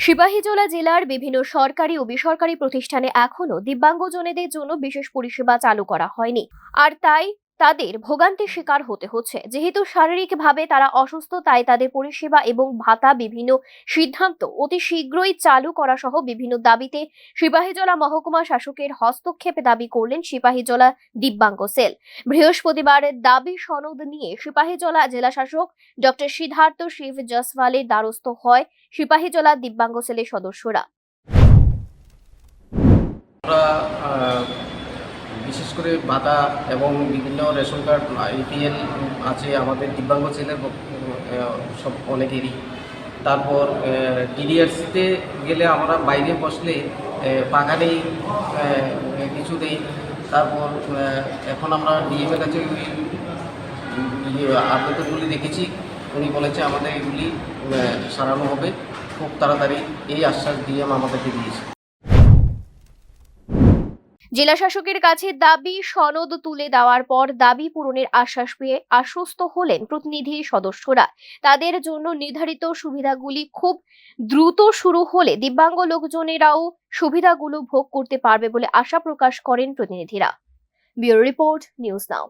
সিপাহীজলা জেলার বিভিন্ন সরকারি ও বেসরকারি প্রতিষ্ঠানে এখনো দিব্যাঙ্গজনেদের জন্য বিশেষ পরিষেবা চালু করা হয়নি, আর তাই তাদের ভোগান্তির শিকার হতে হচ্ছে। যেহেতু শারীরিকভাবে তারা অসুস্থ, তাই তাদের পরিষেবা এবং ভাতা বিভিন্ন সিদ্ধান্ত অতি শীঘ্রই চালু করা সহ বিভিন্ন দাবিতে সিপাহীজলা মহকুমা শাসকের হস্তক্ষেপ দাবি করলেন সিপাহীজলা দিব্যাঙ্গ সেল। বৃহস্পতিবার দাবি সনদ নিয়ে সিপাহীজলা জেলা শাসক ডক্টর সিদ্ধার্থ শিব জসওয়ালের দ্বারস্থ হয় সিপাহীজলা দিব্যাঙ্গ সেলের সদস্যরা। বিশেষ করে ভাতা এবং বিভিন্ন রেশন কার্ড APL আছে আমাদের দিব্যাঙ্গ ছেলের সব অনেকেরই। তারপর DDRCতে গেলে আমরা বাইরে বসলে পাকা নেই, কিছু নেই। তারপর এখন আমরা ডিএমের কাছে আবেদনগুলি দেখেছি, উনি বলেছে আমাদের এগুলি সারানো হবে খুব তাড়াতাড়ি, এই আশ্বাস ডিএম আমাদেরকে দিয়েছে। জেলা শাসকের কাছে দাবি সনদ তুলে দেওয়ার পর দাবি পূরণের আশ্বাস পেয়ে আশ্বস্ত হলেন প্রতিনিধি সদস্যরা। তাদের জন্য নির্ধারিত সুবিধাগুলি খুব দ্রুত শুরু হলে দিব্যাঙ্গ লোকজনেরাও সুবিধাগুলো ভোগ করতে পারবে বলে আশা প্রকাশ করেন প্রতিনিধিরা। Bureau report, news now.